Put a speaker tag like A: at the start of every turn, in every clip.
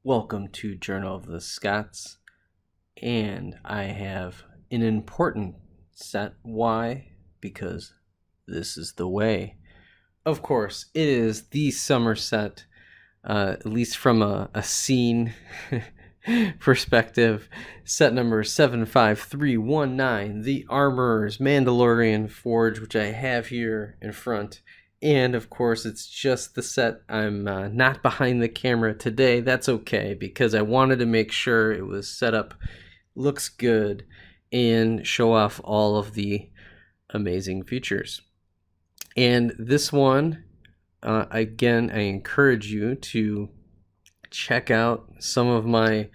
A: Welcome to Journal of the Scots, and I have an important set. Why? Because this is the way. Of course, it is the summer set, at least from a scene perspective. Set number 75319, The Armorer's Mandalorian Forge, which I have here in front. And of course, it's just the set. I'm not behind the camera today. That's okay, because I wanted to make sure it was set up, looks good, and show off all of the amazing features. And this one, again, I encourage you to check out some of my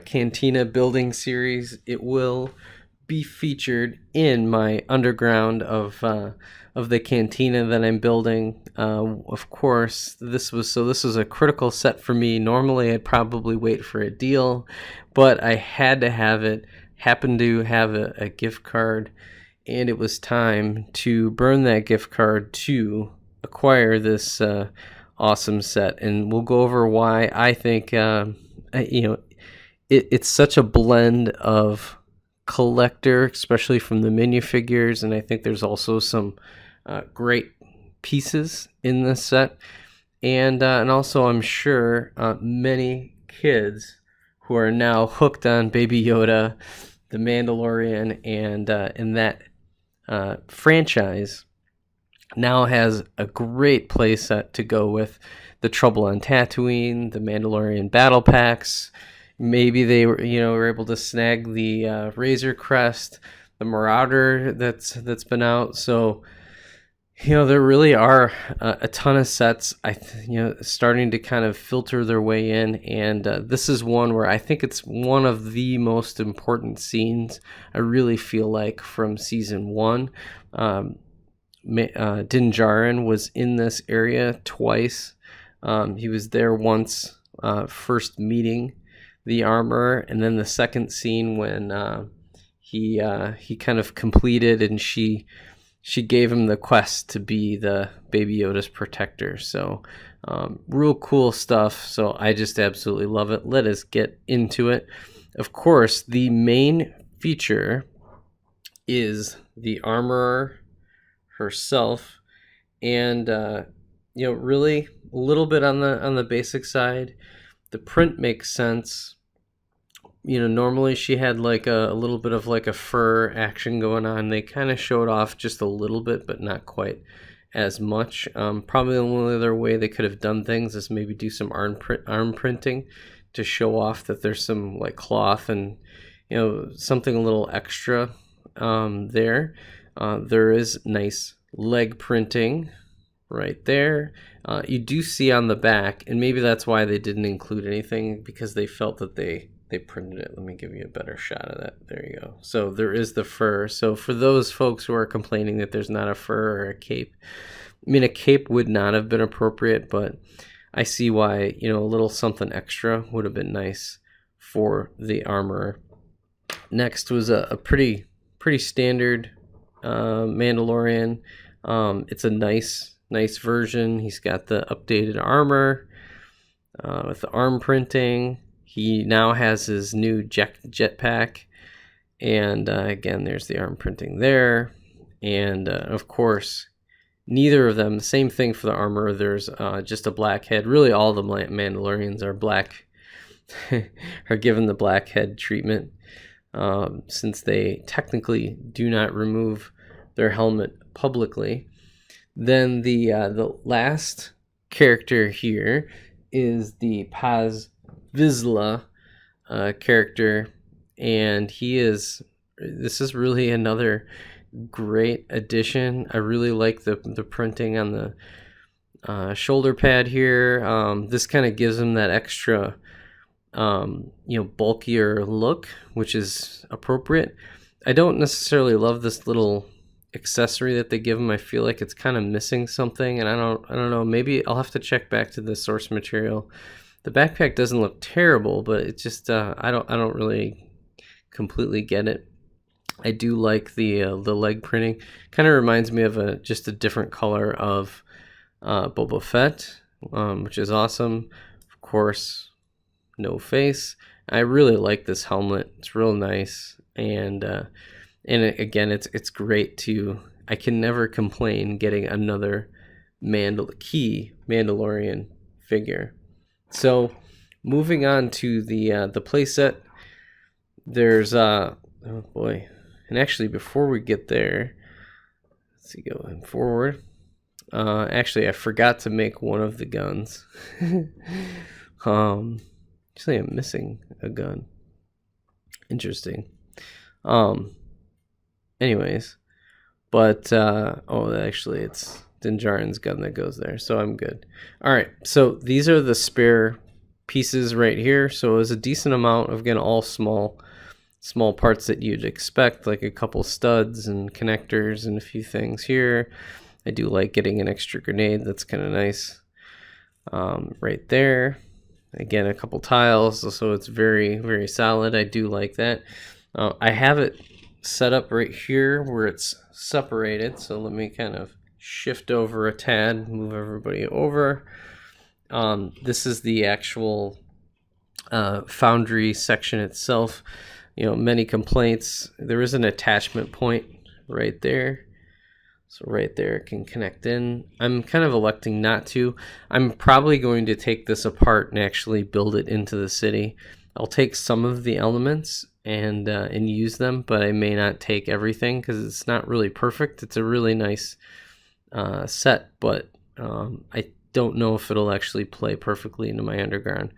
A: Cantina building series. It will be featured in my underground of the Cantina that I'm building. Of course, this was a critical set for me. Normally, I'd probably wait for a deal, but I had to have it. Happened to have a gift card, and it was time to burn that gift card to acquire this awesome set. And we'll go over why I think it's such a blend of collector, especially from the minifigures, and I think there's also some great pieces in this set, and also I'm sure many kids who are now hooked on Baby Yoda, the Mandalorian, and in that franchise now has a great play set to go with the Trouble on Tatooine, the Mandalorian battle packs. Maybe they were able to snag the Razor Crest, the Marauder that's been out. So there really are a ton of sets. Starting to kind of filter their way in, and this is one where I think it's one of the most important scenes. I really feel like from season 1. Din Djarin was in this area twice. He was there once, first meeting the armor, and then the second scene when he kind of completed, and she gave him the quest to be the Baby Yoda's protector. So real cool stuff. So I just absolutely love it. Let us get into it. Of course, the main feature is the armorer herself, and really a little bit on the basic side. The print makes sense. Normally she had like a little bit of like a fur action going on. They kind of showed off just a little bit, but not quite as much. Probably the only other way they could have done things is maybe do some arm printing to show off that there's some like cloth and something a little extra there. There is nice leg printing right there. You do see on the back, and maybe that's why they didn't include anything, because they felt that they printed it. Let me give you a better shot of that. There you go. So there is the fur. So for those folks who are complaining that there's not a fur or a cape, I mean, a cape would not have been appropriate, but I see why, a little something extra would have been nice for the armor. Next was a pretty standard Mandalorian. It's a nice version. He's got the updated armor with the arm printing. He now has his new jetpack, and again, there's the arm printing there. And of course, neither of them, the same thing for the armor. There's just a black head. Really, all the Mandalorians are black, are given the black head treatment, since they technically do not remove their helmet publicly. Then the last character here is the Paz Vizsla character, and this is really another great addition. I really like the printing on the shoulder pad here. This kind of gives him that extra bulkier look, which is appropriate. I don't necessarily love this little accessory that they give him. I feel like it's kind of missing something, and I don't know, maybe I'll have to check back to the source material. The backpack doesn't look terrible, but it's just I don't really completely get it. I do like the leg printing. Kind of reminds me of just a different color of Boba Fett, which is awesome. Of course, no face. I really like this helmet. It's real nice, and again, it's great to. I can never complain getting another Mandalorian figure. So, moving on to the playset, there's oh boy, and actually before we get there, let's see, going forward. Actually, I forgot to make one of the guns. Actually, I'm missing a gun. Interesting. Anyways, but actually, it's Din Djarin's gun that goes there, so I'm good. All right, so these are the spare pieces right here. So it was a decent amount of, again, all small parts that you'd expect, like a couple studs and connectors and a few things here. I do like getting an extra grenade. That's kind of nice. Right there. Again, a couple tiles, so it's very, very solid. I do like that. I have it set up right here where it's separated. So let me kind of shift over a tad, move everybody over. This is the actual foundry section itself. Many complaints. There is an attachment point right there. So right there it can connect in. I'm kind of electing not to. I'm probably going to take this apart and actually build it into the city. I'll take some of the elements and use them, but I may not take everything because it's not really perfect. It's a really nice set, but I don't know if it'll actually play perfectly into my underground.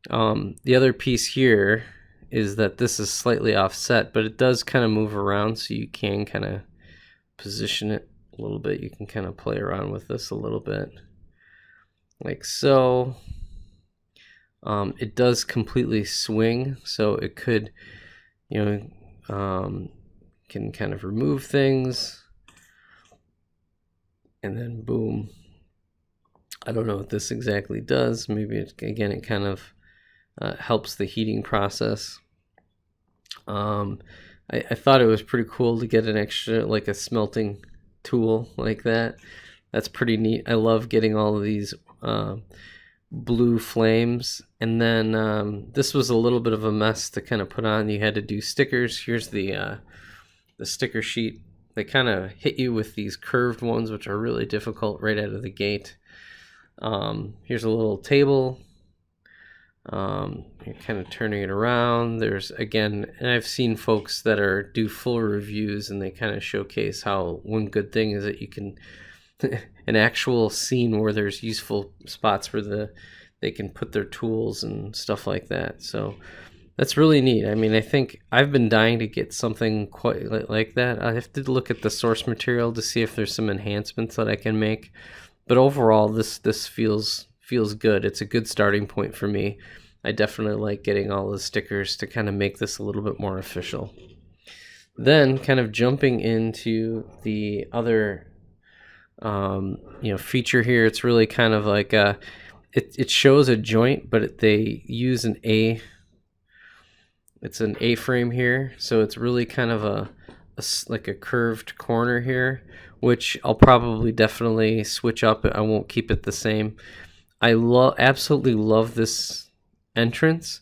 A: The other piece here is that this is slightly offset, but it does kind of move around, so you can kind of position it a little bit. You can kind of play around with this a little bit, like so. It does completely swing, so it could, can kind of remove things, and then boom. I don't know what this exactly does. Maybe it kind of helps the heating process. I thought it was pretty cool to get an extra, like a smelting tool like that. That's pretty neat. I love getting all of these blue flames. And then this was a little bit of a mess to kind of put on. You had to do stickers. Here's the sticker sheet. They kind of hit you with these curved ones, which are really difficult right out of the gate. Here's a little table. You're kind of turning it around. There's, again, and I've seen folks that do full reviews, and they kind of showcase how one good thing is that you can an actual scene where there's useful spots where they can put their tools and stuff like that. So that's really neat. I mean, I think I've been dying to get something quite like that. I have to look at the source material to see if there's some enhancements that I can make. But overall, this feels good. It's a good starting point for me. I definitely like getting all the stickers to kind of make this a little bit more official. Then kind of jumping into the other feature here. It's really kind of like it shows a joint, but they use it's an A-frame here, so it's really kind of like a curved corner here, which I'll probably definitely switch up. I won't keep it the same. I absolutely love this entrance.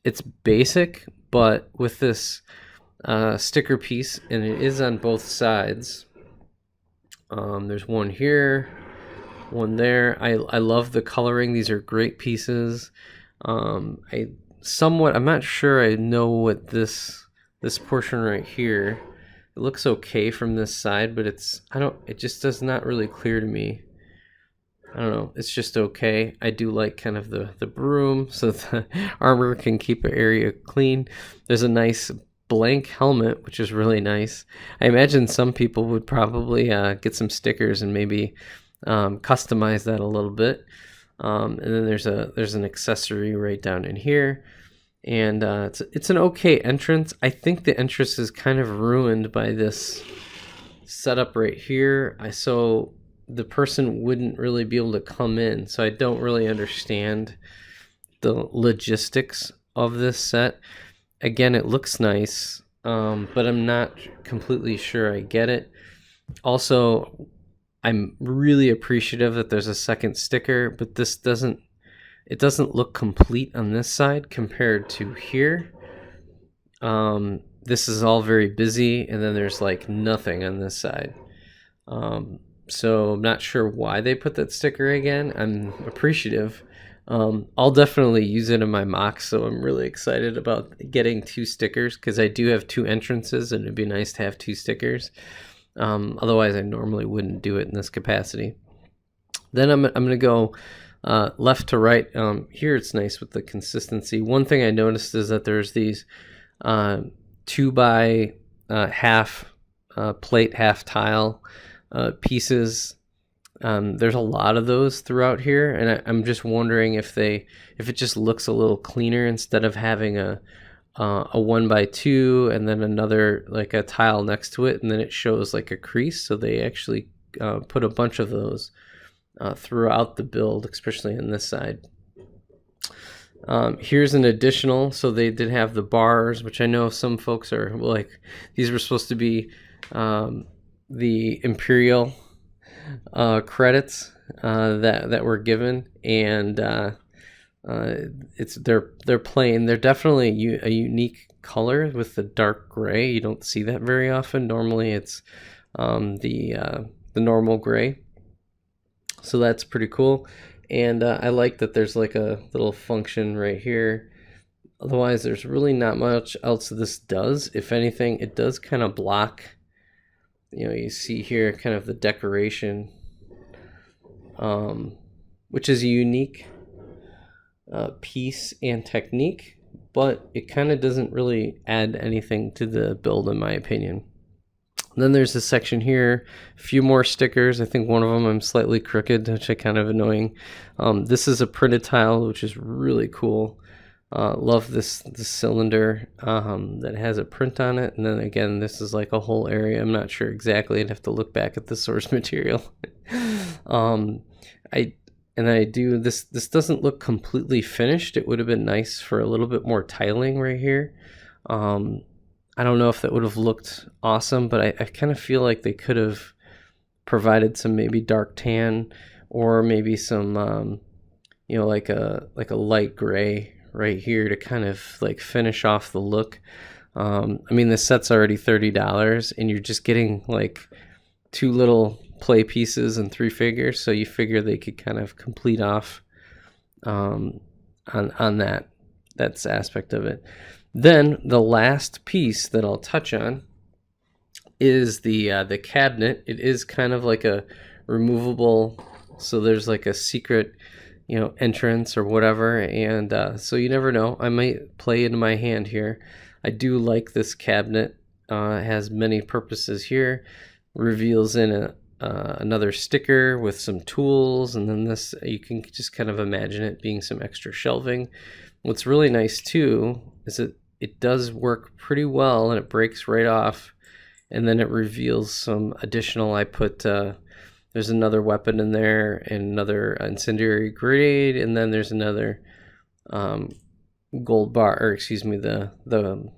A: It's basic, but with this sticker piece, and it is on both sides. There's one here, one there. I love the coloring. These are great pieces. I'm not sure I know what this portion right here, it looks okay from this side, but it just does not really clear to me. I don't know. It's just okay. I do like kind of the broom so the armor can keep an area clean. There's a nice blank helmet, which is really nice. I imagine some people would probably get some stickers and maybe customize that a little bit. And then there's an accessory right down in here. And it's an okay entrance. I think the entrance is kind of ruined by this setup right here. So the person wouldn't really be able to come in. So I don't really understand the logistics of this set. Again, it looks nice, but I'm not completely sure I get it. Also, I'm really appreciative that there's a second sticker, but this doesn't, it doesn't look complete on this side compared to here. This is all very busy, and then there's like nothing on this side. So I'm not sure why they put that sticker again. I'm appreciative. I'll definitely use it in my mock, so I'm really excited about getting 2 stickers because I do have 2 entrances, and it'd be nice to have 2 stickers. Otherwise, I normally wouldn't do it in this capacity. Then I'm going to go left to right. Here it's nice with the consistency. One thing I noticed is that there's these 2 by half plate, half tile pieces. There's a lot of those throughout here, and I'm just wondering if it just looks a little cleaner instead of having a 1 by 2 and then another like a tile next to it, and then it shows like a crease. So they actually put a bunch of those throughout the build, especially on this side. Here's an additional, so they did have the bars, which I know some folks are like, these were supposed to be the Imperial credits that were given, and they're plain. They're definitely a unique color with the dark gray. You don't see that very often. Normally it's the normal gray, so that's pretty cool. And I like that there's like a little function right here. Otherwise, there's really not much else this does. If anything, it does kind of block, you see here kind of the decoration, which is a unique piece and technique, but it kind of doesn't really add anything to the build, in my opinion. Then there's this section here, a few more stickers. I think one of them I'm slightly crooked, which is kind of annoying. This is a printed tile, which is really cool. Love this cylinder that has a print on it. And then again, this is like a whole area. I'm not sure exactly. I'd have to look back at the source material. This doesn't look completely finished. It would have been nice for a little bit more tiling right here. I don't know if that would have looked awesome, but I kind of feel like they could have provided some maybe dark tan, or maybe some like a light gray right here to kind of like finish off the look. I mean, this set's already $30, and you're just getting like 2 little play pieces and 3 figures, so you figure they could kind of complete off on that aspect of it. Then the last piece that I'll touch on is the cabinet. It is kind of like a removable, so there's like a secret, entrance or whatever, and so you never know. I might play into my hand here. I do like this cabinet. It has many purposes here. Reveals in another sticker with some tools, and then this, you can just kind of imagine it being some extra shelving. What's really nice too is it does work pretty well, and it breaks right off, and then it reveals some additional. I put there's another weapon in there, and another incendiary grenade, and then there's another gold bar, or excuse me, the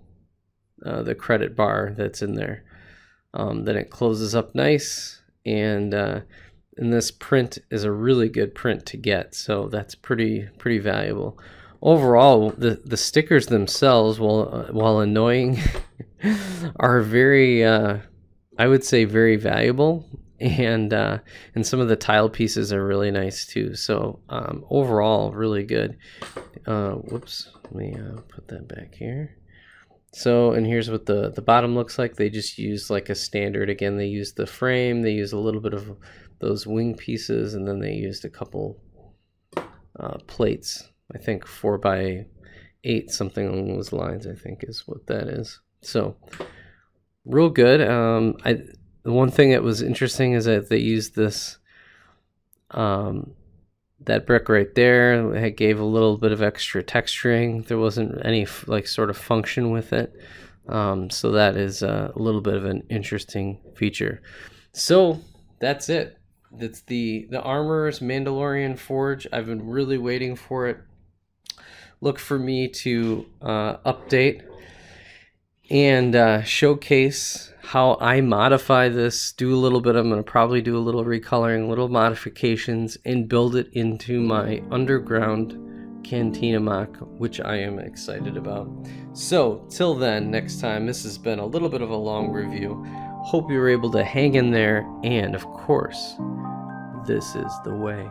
A: credit bar that's in there. Then it closes up nice, and this print is a really good print to get, so that's pretty valuable. Overall, the stickers themselves, while annoying, are very, I would say, very valuable, and some of the tile pieces are really nice too. So overall, really good. Whoops, let me put that back here. So, and here's what the bottom looks like. They just use like a standard. Again, they used the frame. They used a little bit of those wing pieces, and then they used a couple plates. I think 4 by 8, something along those lines, I think is what that is. So real good. The one thing that was interesting is that they used this, that brick right there. It gave a little bit of extra texturing. There wasn't any like sort of function with it. So that is a little bit of an interesting feature. So that's it. That's the Armorer's Mandalorian Forge. I've been really waiting for it. Look for me to update and showcase how I modify this. I'm going to probably do a little recoloring, little modifications, and build it into my underground Cantina Mock, which I am excited about. So, till then, next time, this has been a little bit of a long review. Hope you were able to hang in there, and of course, this is the way.